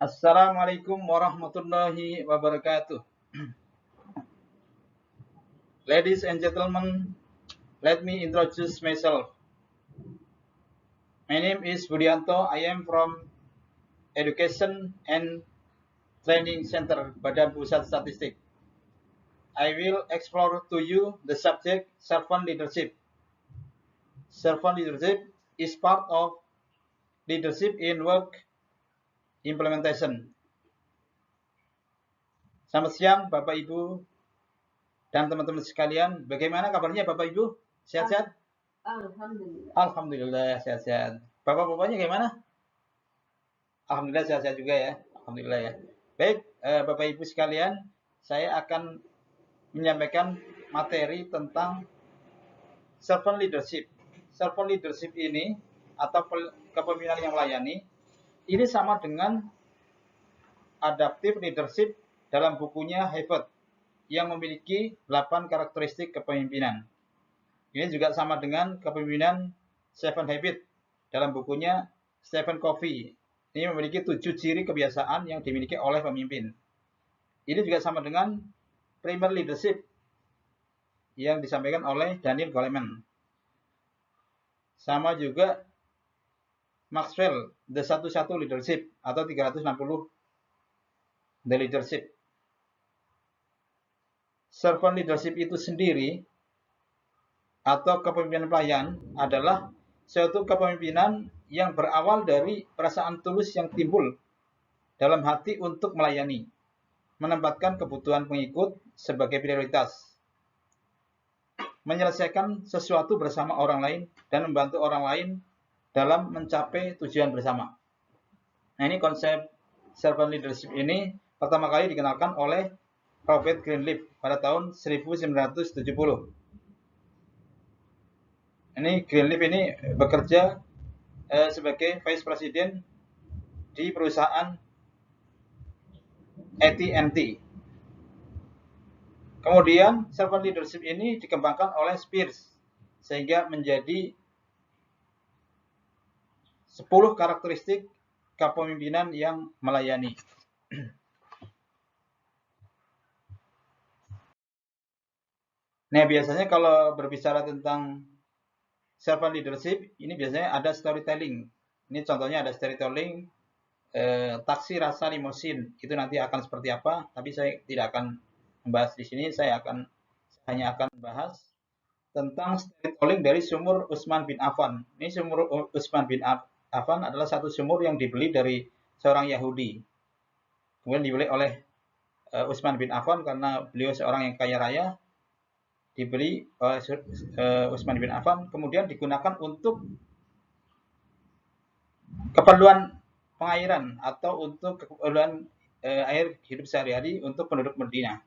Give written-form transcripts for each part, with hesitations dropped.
Assalamualaikum warahmatullahi wabarakatuh. Ladies and gentlemen, let me introduce myself. My name is Budianto. I am from Education and Training Center, Badan Pusat Statistik. I will explore to you the subject servant leadership. Servant leadership is part of leadership in work implementation. Selamat siang Bapak Ibu dan teman-teman sekalian. Bagaimana kabarnya Bapak Ibu? Sehat-sehat? Alhamdulillah. Alhamdulillah sehat-sehat. Bapak-bapaknya gimana? Alhamdulillah sehat-sehat juga ya. Alhamdulillah ya. Baik, Bapak Ibu sekalian, saya akan menyampaikan materi tentang servant leadership. Servant leadership ini atau kepemimpinan yang melayani ini sama dengan adaptive leadership dalam bukunya Harvard yang memiliki 8 karakteristik kepemimpinan. Ini juga sama dengan kepemimpinan Seven Habits dalam bukunya Stephen Covey. Ini memiliki 7 ciri kebiasaan yang dimiliki oleh pemimpin. Ini juga sama dengan Premier Leadership yang disampaikan oleh Daniel Goleman. Sama juga Maxwell, The 101 Leadership atau 360 The Leadership. Servant leadership itu sendiri atau kepemimpinan pelayan adalah suatu kepemimpinan yang berawal dari perasaan tulus yang timbul dalam hati untuk melayani, menempatkan kebutuhan pengikut sebagai prioritas, menyelesaikan sesuatu bersama orang lain, dan membantu orang lain dalam mencapai tujuan bersama. Nah, ini konsep servant leadership ini pertama kali dikenalkan oleh Robert Greenleaf pada tahun 1970. Ini Greenleaf ini bekerja sebagai Vice President di perusahaan AT&T. Kemudian servant leadership ini dikembangkan oleh Spears sehingga menjadi 10 karakteristik kepemimpinan yang melayani. Nah, biasanya kalau berbicara tentang servant leadership, ini biasanya ada storytelling. Ini contohnya ada storytelling taksi rasa limosin. Itu nanti akan seperti apa, tapi saya tidak akan membahas di sini. Saya hanya akan membahas tentang storytelling dari sumur Utsman bin Affan. Ini sumur Utsman bin Affan adalah satu sumur yang dibeli dari seorang Yahudi. Kemudian dibeli oleh Utsman bin Affan karena beliau seorang yang kaya raya. Dibeli oleh Utsman bin Affan, kemudian digunakan untuk keperluan pengairan atau untuk keperluan air hidup sehari-hari untuk penduduk Madinah.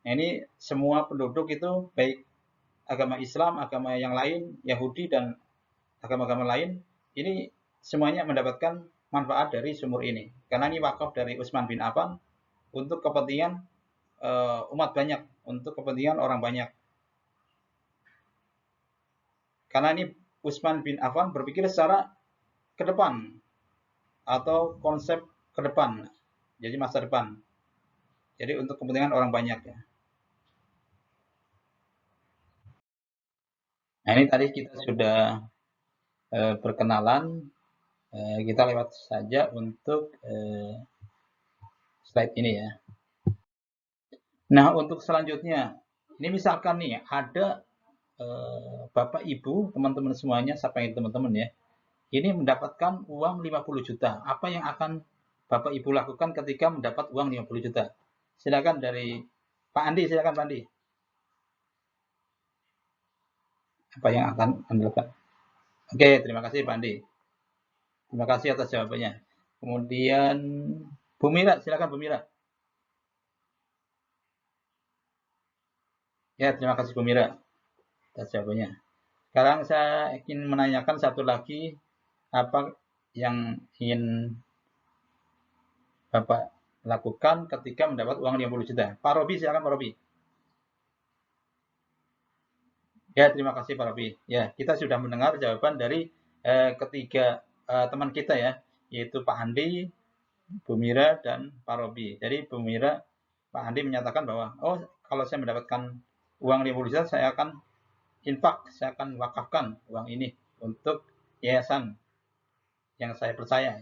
Nah, ini semua penduduk itu baik agama Islam, agama yang lain, Yahudi dan agama-agama lain, ini semuanya mendapatkan manfaat dari sumur ini. Karena ini wakaf dari Utsman bin Affan untuk kepentingan umat banyak, untuk kepentingan orang banyak. Karena ini Utsman bin Affan berpikir secara ke depan atau konsep ke depan, jadi masa depan. Jadi untuk kepentingan orang banyak ya. Nah, ini tadi kita sudah perkenalan, kita lewat saja untuk slide ini ya. Nah, untuk selanjutnya, ini misalkan nih ada Bapak Ibu, teman-teman semuanya, siapa yang teman-teman ya, ini mendapatkan uang 50 juta. Apa yang akan Bapak Ibu lakukan ketika mendapat uang 50 juta? Silakan dari Pak Andi, silakan Pak Andi. Apa yang akan Anda lakukan? Oke, terima kasih Pak Andi. Terima kasih atas jawabannya. Kemudian Bu Mira, silakan Bu Mira. Ya, terima kasih Bu Mira atas jawabannya. Sekarang saya ingin menanyakan satu lagi, apa yang ingin Bapak lakukan ketika mendapat uang 50 juta? Pak Robi, silakan Pak Robi. Ya, terima kasih Pak Robi. Ya, kita sudah mendengar jawaban dari ketiga teman kita ya, yaitu Pak Andi, Bu Mira dan Pak Robi. Jadi Bu Mira, Pak Andi menyatakan bahwa, oh kalau saya mendapatkan uang 50 juta, saya akan infak, saya akan wakafkan uang ini untuk yayasan yang saya percaya.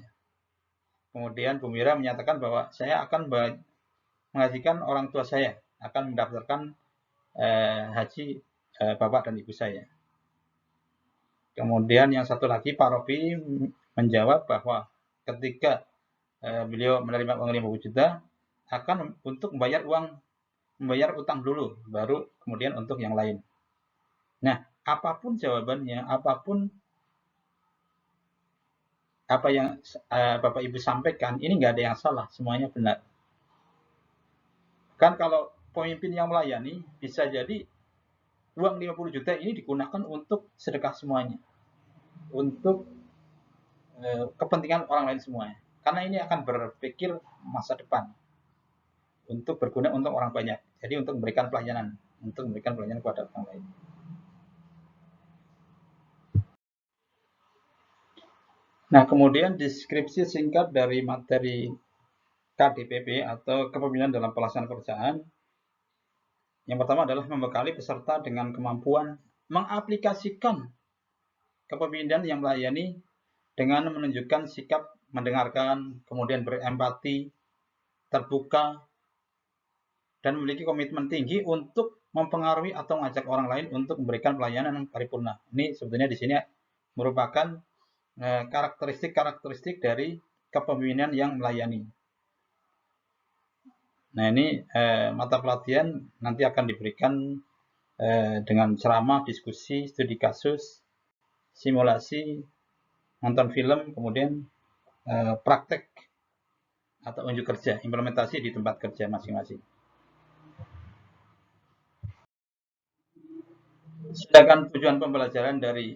Kemudian Bu Mira menyatakan bahwa saya akan menghajikan orang tua saya, akan mendaftarkan haji bapak dan ibu saya. Kemudian yang satu lagi Pak Robi menjawab bahwa ketika beliau menerima uang 50 juta akan untuk membayar utang dulu, baru kemudian untuk yang lain. Nah, apapun jawabannya, apapun apa yang Bapak Ibu sampaikan, ini nggak ada yang salah, semuanya benar. Kan kalau pemimpin yang melayani, bisa jadi uang 50 juta ini digunakan untuk sedekah semuanya, untuk kepentingan orang lain semuanya. Karena ini akan berpikir masa depan, untuk berguna untuk orang banyak. Jadi untuk memberikan pelayanan kepada orang lain. Nah, kemudian deskripsi singkat dari materi KDPP atau kepemimpinan dalam pelaksanaan pekerjaan. Yang pertama adalah membekali peserta dengan kemampuan mengaplikasikan kepemimpinan yang melayani dengan menunjukkan sikap mendengarkan, kemudian berempati, terbuka, dan memiliki komitmen tinggi untuk mempengaruhi atau mengajak orang lain untuk memberikan pelayanan yang paripurna. Ini sebetulnya di sini merupakan karakteristik dari kepemimpinan yang melayani. Nah, ini mata pelatihan nanti akan diberikan dengan ceramah, diskusi, studi kasus, simulasi, nonton film, kemudian praktek atau unjuk kerja, implementasi di tempat kerja masing-masing. Sedangkan tujuan pembelajaran dari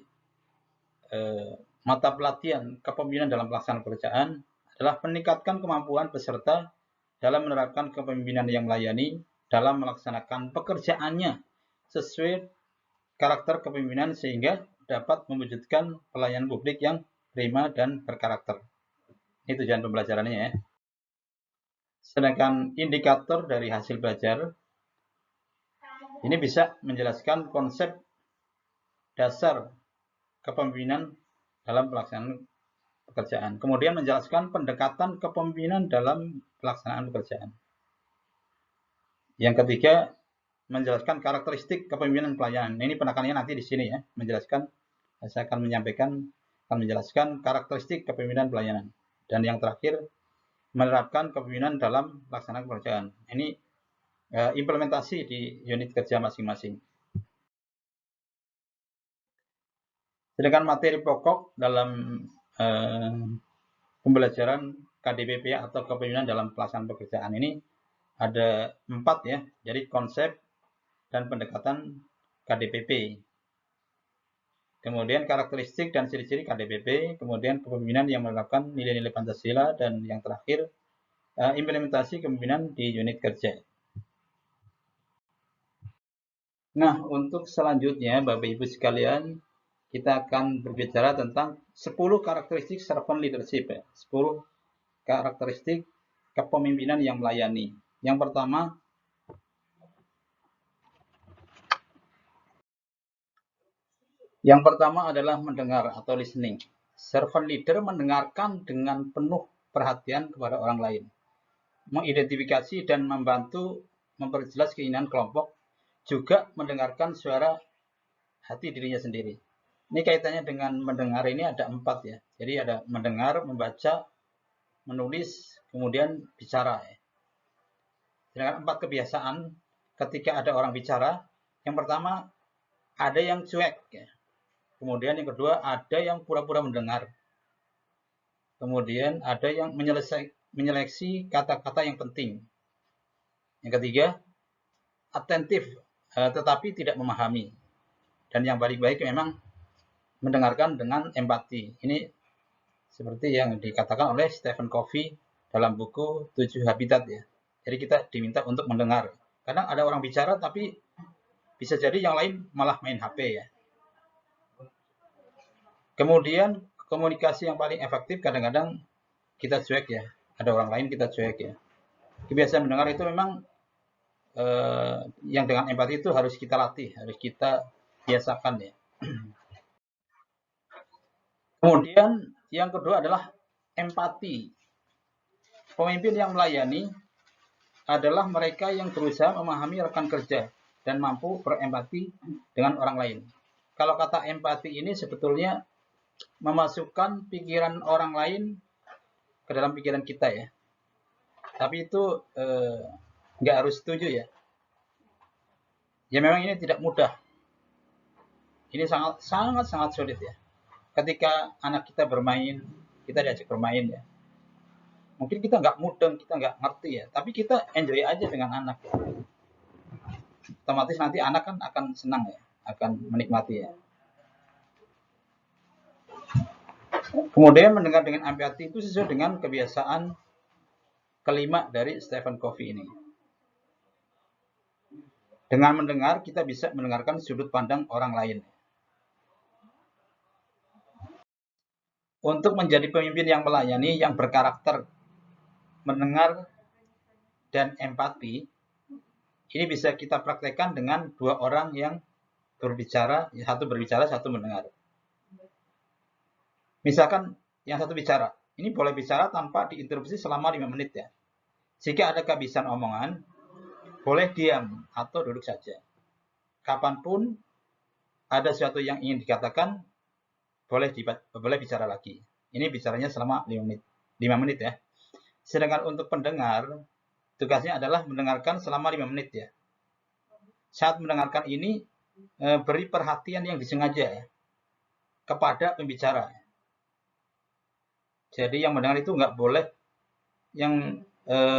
mata pelatihan kepemimpinan dalam pelaksanaan pekerjaan adalah meningkatkan kemampuan peserta dalam menerapkan kepemimpinan yang melayani dalam melaksanakan pekerjaannya sesuai karakter kepemimpinan sehingga dapat mewujudkan pelayanan publik yang prima dan berkarakter. Ini tujuan pembelajarannya ya. Sedangkan indikator dari hasil belajar ini bisa menjelaskan konsep dasar kepemimpinan dalam pelaksanaan pekerjaan. Kemudian menjelaskan pendekatan kepemimpinan dalam pelaksanaan pekerjaan. Yang ketiga, menjelaskan karakteristik kepemimpinan pelayanan. Ini penekanannya nanti di sini ya, menjelaskan, saya akan menjelaskan karakteristik kepemimpinan pelayanan. Dan yang terakhir, menerapkan kepemimpinan dalam pelaksanaan pekerjaan. Ini implementasi di unit kerja masing-masing. Sedangkan materi pokok dalam pembelajaran KDPP atau kepemimpinan dalam pelaksanaan pekerjaan ini ada 4 ya. Jadi konsep dan pendekatan KDPP. Kemudian karakteristik dan ciri-ciri KDPP, kemudian kepemimpinan yang menerapkan nilai-nilai Pancasila, dan yang terakhir implementasi kepemimpinan di unit kerja. Nah, untuk selanjutnya Bapak Ibu sekalian, kita akan berbicara tentang 10 karakteristik servant leadership ya. 10 karakteristik kepemimpinan yang melayani. Yang pertama adalah mendengar atau listening. Servant leader mendengarkan dengan penuh perhatian kepada orang lain, mengidentifikasi dan membantu memperjelas keinginan kelompok, juga mendengarkan suara hati dirinya sendiri. Ini kaitannya dengan mendengar ini ada 4 ya. Jadi ada mendengar, membaca, menulis, kemudian bicara. Sedangkan 4 kebiasaan ketika ada orang bicara. Yang pertama, ada yang cuek. Kemudian yang kedua, ada yang pura-pura mendengar. Kemudian ada yang menyeleksi kata-kata yang penting. Yang ketiga, atentif tetapi tidak memahami. Dan yang paling baik memang mendengarkan dengan empati. Ini seperti yang dikatakan oleh Stephen Covey dalam buku 7 Habitat ya. Jadi kita diminta untuk mendengar. Kadang ada orang bicara tapi bisa jadi yang lain malah main HP ya. Kemudian komunikasi yang paling efektif kadang-kadang kita cuek ya. ada orang lain kita cuek ya. Kebiasaan mendengar itu memang yang dengan empati itu harus kita latih, harus kita biasakan ya. Kemudian yang kedua adalah empati. Pemimpin yang melayani adalah mereka yang berusaha memahami rekan kerja dan mampu berempati dengan orang lain. Kalau kata empati ini sebetulnya memasukkan pikiran orang lain ke dalam pikiran kita ya. Tapi itu nggak harus setuju ya. Ya memang ini tidak mudah. Ini sangat sulit ya. Ketika anak kita bermain, kita diajak bermain ya. Mungkin kita nggak mudeng, kita nggak ngerti ya. Tapi kita enjoy aja dengan anak. Ya. Otomatis nanti anak kan akan senang ya, akan menikmati ya. Kemudian mendengar dengan empati itu sesuai dengan kebiasaan kelima dari Stephen Covey ini. Dengan mendengar, kita bisa mendengarkan sudut pandang orang lain. Untuk menjadi pemimpin yang melayani, yang berkarakter mendengar dan empati, ini bisa kita praktekkan dengan dua orang yang berbicara, satu berbicara, satu mendengar. Misalkan yang satu bicara, ini boleh bicara tanpa diinterupsi selama 5 menit ya. Jika ada kehabisan omongan, boleh diam atau duduk saja. Kapanpun ada sesuatu yang ingin dikatakan, boleh bicara lagi. Ini bicaranya selama 5 menit ya. Sedangkan untuk pendengar, tugasnya adalah mendengarkan selama 5 menit ya. Saat mendengarkan ini, beri perhatian yang disengaja ya, kepada pembicara. Jadi yang mendengar itu nggak boleh, yang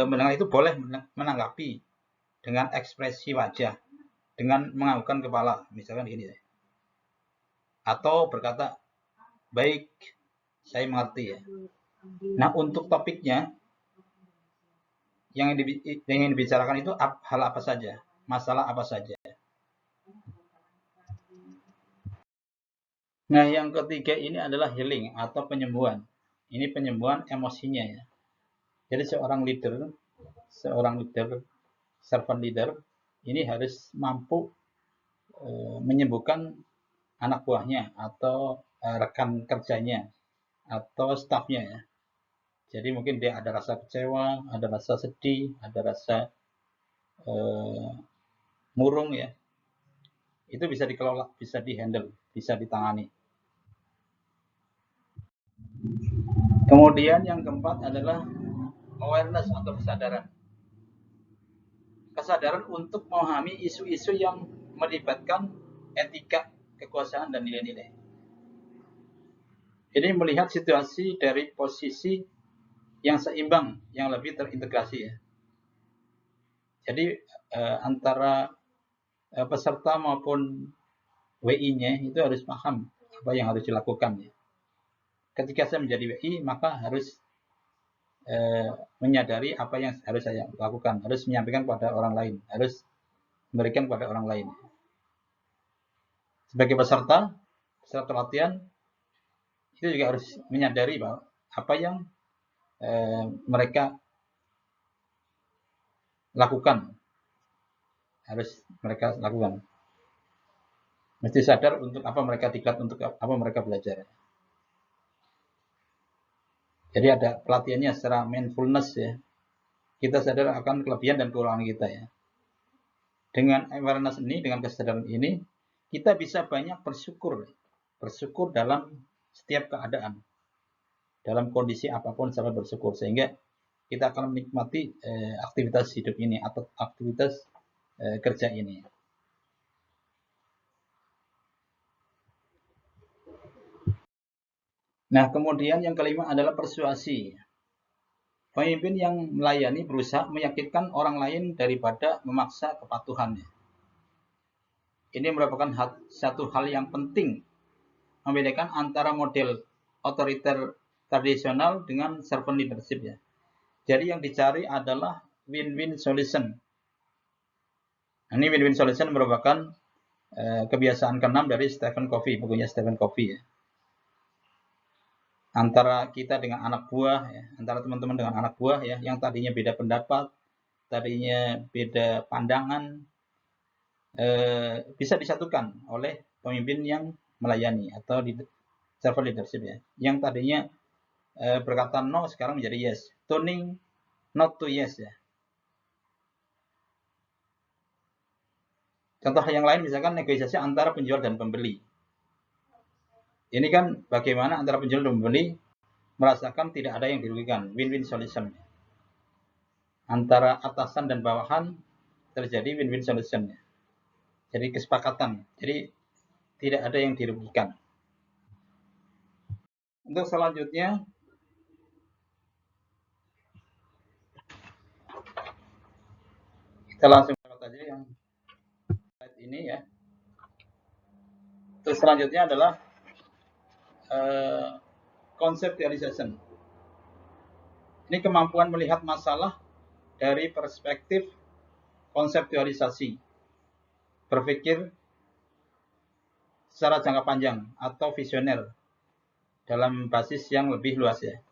mendengar itu boleh menanggapi dengan ekspresi wajah, dengan menganggukkan kepala, misalkan gini ya. Atau berkata, baik, saya mengerti ya. Nah untuk topiknya, yang ingin dibicarakan itu hal apa saja, masalah apa saja. Nah yang ketiga ini adalah healing atau penyembuhan. Ini penyembuhan emosinya ya. Jadi seorang leader, servant leader, ini harus mampu menyembuhkan anak buahnya atau rekan kerjanya atau stafnya ya. Jadi mungkin dia ada rasa kecewa, ada rasa sedih, ada rasa murung ya. Itu bisa dikelola, bisa dihandle, bisa ditangani. Kemudian yang keempat adalah awareness atau kesadaran. Kesadaran untuk memahami isu-isu yang melibatkan etika, kekuasaan, dan nilai-nilai. Jadi melihat situasi dari posisi yang seimbang, yang lebih terintegrasi ya. Jadi antara peserta maupun WI-nya itu harus paham apa yang harus dilakukan ya. Ketika saya menjadi WI, maka harus menyadari apa yang harus saya lakukan, harus menyampaikan kepada orang lain, harus memberikan kepada orang lain. Sebagai peserta latihan, itu juga harus menyadari bahwa apa yang mereka lakukan, harus mereka lakukan. Mesti sadar untuk apa mereka diklat, untuk apa mereka belajar. Jadi ada pelatihannya secara mindfulness ya. Kita sadar akan kelebihan dan kekurangan kita ya. Dengan awareness ini, dengan kesadaran ini, kita bisa banyak bersyukur dalam setiap keadaan, dalam kondisi apapun sampai bersyukur, sehingga kita akan menikmati aktivitas hidup ini atau aktivitas kerja ini. Nah, kemudian yang kelima adalah persuasi. Pemimpin yang melayani berusaha meyakinkan orang lain daripada memaksa kepatuhannya. Ini merupakan satu hal yang penting, membedakan antara model otoriter tradisional dengan servant leadership ya. Jadi yang dicari adalah win-win solution. Ini win-win solution merupakan kebiasaan ke-6 dari Stephen Covey, bukunya Stephen Covey ya. antara kita dengan anak buah, ya, antara teman-teman dengan anak buah, ya, yang tadinya beda pendapat, tadinya beda pandangan, bisa disatukan oleh pemimpin yang melayani atau di servant leadership, ya, yang tadinya berkata no sekarang menjadi yes, turning not to yes, ya. Contoh yang lain misalkan negosiasi antara penjual dan pembeli. Ini kan bagaimana antara penjual dan pembeli merasakan tidak ada yang dirugikan, win-win solution. Antara atasan dan bawahan terjadi win-win solution. Jadi kesepakatan. Jadi tidak ada yang dirugikan. Untuk selanjutnya, kita langsung lihat aja yang slide ini, ya. Terus selanjutnya adalah conceptualization. Ini kemampuan melihat masalah dari perspektif konseptualisasi, berpikir secara jangka panjang atau visioner dalam basis yang lebih luas, ya.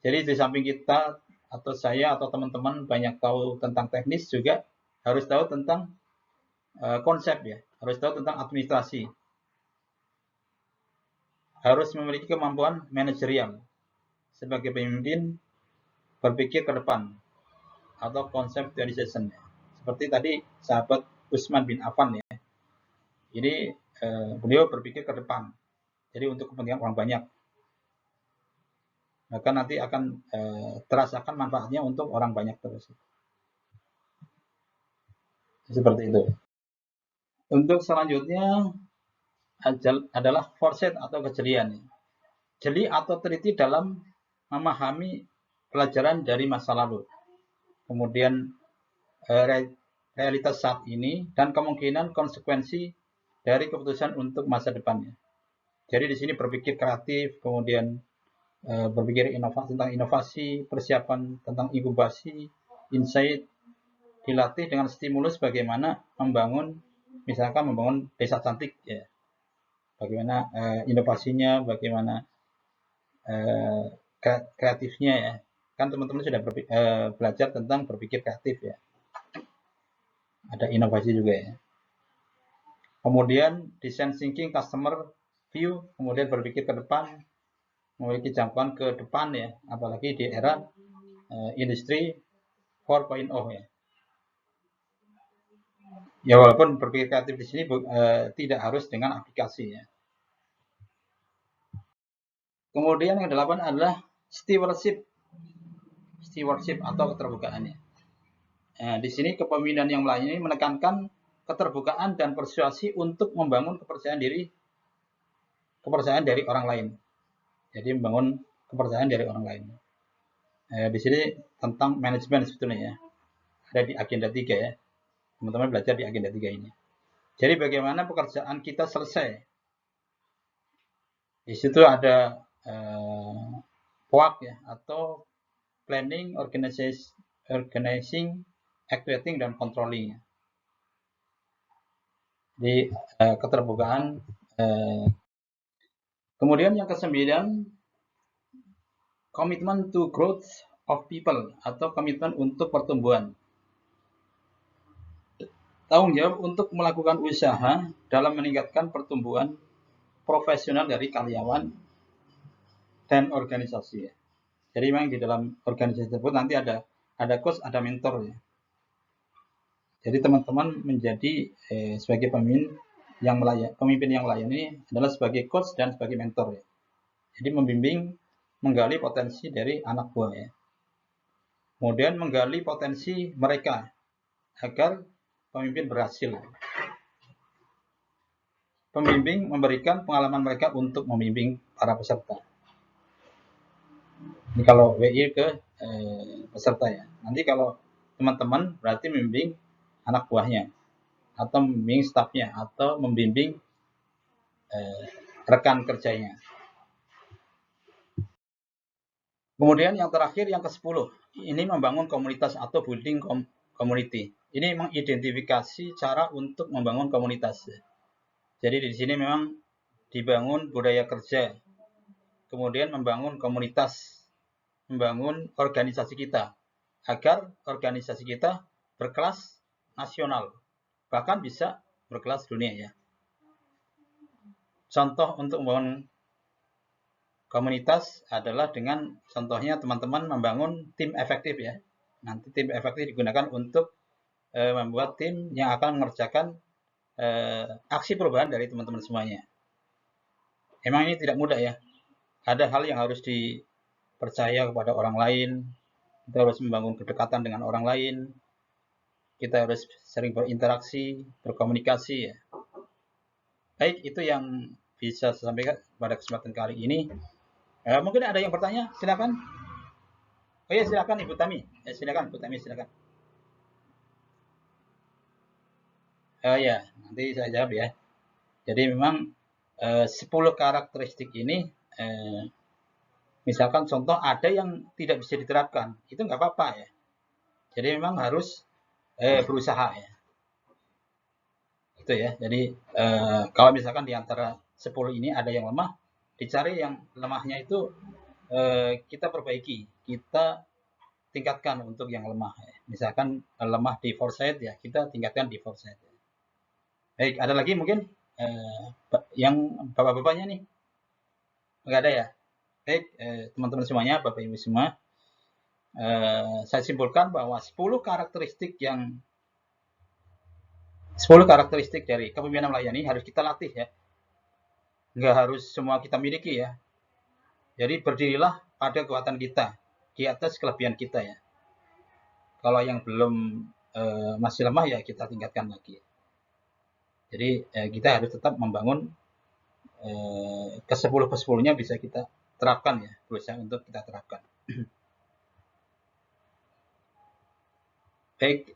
Jadi di samping kita atau saya atau teman-teman banyak tahu tentang teknis, juga harus tahu tentang konsep, ya, harus tahu tentang administrasi, harus memiliki kemampuan manajerial sebagai pemimpin, berpikir ke depan atau conceptualization, ya. Seperti tadi sahabat Utsman bin Affan, ya. Jadi beliau berpikir ke depan. Jadi untuk kepentingan orang banyak. Maka nanti akan terasakan manfaatnya untuk orang banyak terus. Seperti itu. Untuk selanjutnya adalah foresight atau kejelian. Jeli atau teliti dalam memahami pelajaran dari masa lalu, kemudian realitas saat ini, dan kemungkinan konsekuensi dari keputusan untuk masa depannya. Jadi di sini berpikir kreatif, kemudian berpikir tentang inovasi, persiapan tentang inkubasi, insight, dilatih dengan stimulus bagaimana misalkan membangun desa cantik, ya. Bagaimana inovasinya, bagaimana kreatifnya, ya. Kan teman-teman sudah belajar tentang berpikir kreatif, ya. Ada inovasi juga, ya. Kemudian design thinking, customer view, kemudian berpikir ke depan, memiliki jangkauan ke depan, ya, apalagi di era industri 4.0, ya. Ya, walaupun berpikir kreatif di sini tidak harus dengan aplikasi, ya. Kemudian yang ke-8 adalah stewardship atau keterbukaannya. Nah, di sini kepemimpinan yang melayani menekankan keterbukaan dan persuasi untuk membangun kepercayaan dari orang lain. Jadi membangun kepercayaan dari orang lain. Di sini tentang manajemen sebetulnya, ya. Ada di agenda 3, ya. Teman-teman belajar di agenda 3 ini. Jadi bagaimana pekerjaan kita selesai. Di situ ada POAK, ya, atau planning, organizing, activating, dan controlling. Di keterbukaan. Kemudian yang ke-9, commitment to growth of people atau komitmen untuk pertumbuhan. Tanggung jawab untuk melakukan usaha dalam meningkatkan pertumbuhan profesional dari karyawan dan organisasi, ya. Jadi memang di dalam organisasi tersebut nanti ada coach, ada mentor, ya. Jadi teman-teman menjadi sebagai pemimpin yang melayani adalah sebagai coach dan sebagai mentor, ya. Jadi membimbing, menggali potensi dari anak buah, ya. Kemudian menggali potensi mereka agar pemimpin berhasil. Pembimbing memberikan pengalaman mereka untuk membimbing para peserta. Ini kalau WI ke peserta, ya. Nanti kalau teman-teman berarti membimbing anak buahnya, atau membimbing stafnya, atau membimbing rekan kerjanya. Kemudian yang terakhir, yang ke-10, ini membangun komunitas atau building community. Ini mengidentifikasi cara untuk membangun komunitas. Jadi di sini memang dibangun budaya kerja, kemudian membangun komunitas, membangun organisasi kita, agar organisasi kita berkelas nasional, bahkan bisa berkelas dunia ya. Contoh untuk membangun komunitas adalah dengan contohnya teman-teman membangun tim efektif ya. Nanti tim efektif digunakan untuk membuat tim yang akan mengerjakan aksi perubahan dari teman-teman semuanya. Emang ini tidak mudah ya. Ada hal yang harus dipercaya kepada orang lain. Kita harus membangun kedekatan dengan orang lain. Kita harus sering berinteraksi, berkomunikasi ya. Baik, itu yang bisa saya sampaikan pada kesempatan kali ini. Mungkin ada yang bertanya, silakan. Oh ya, silakan Ibu Tami. Silakan Ibu Tami, silakan. Ya, nanti saya jawab ya. Jadi memang 10 karakteristik ini, misalkan contoh ada yang tidak bisa diterapkan, itu nggak apa-apa ya. Jadi memang harus berusaha ya. Itu ya. Jadi kalau misalkan di antara 10 ini ada yang lemah, dicari yang lemahnya itu kita perbaiki, kita tingkatkan untuk yang lemah. Ya. Misalkan lemah di foresight ya, kita tingkatkan di foresight. Ya. Baik, ada lagi mungkin yang bapak-bapaknya nih? Enggak ada ya? Baik, teman-teman semuanya, Bapak Ibu semua, saya simpulkan bahwa 10 karakteristik dari kepemimpinan melayani harus kita latih ya. Enggak harus semua kita miliki ya. Jadi berdirilah pada kekuatan kita di atas kelebihan kita ya. Kalau yang belum masih lemah ya kita tingkatkan lagi. Jadi kita harus tetap membangun ke-10-10-nya bisa kita terapkan ya, berusaha untuk kita terapkan. Baik,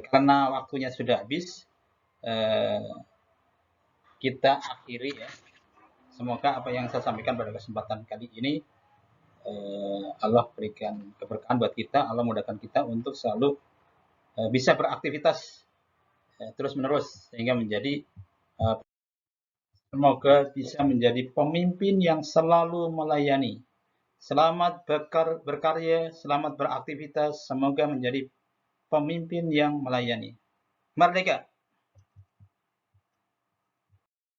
karena waktunya sudah habis, kita akhiri ya. Semoga apa yang saya sampaikan pada kesempatan kali ini Allah berikan keberkahan buat kita, Allah mudahkan kita untuk selalu bisa beraktivitas terus-menerus sehingga menjadi semoga bisa menjadi pemimpin yang selalu melayani. Selamat berkarya, selamat beraktivitas, semoga menjadi pemimpin yang melayani. Merdeka!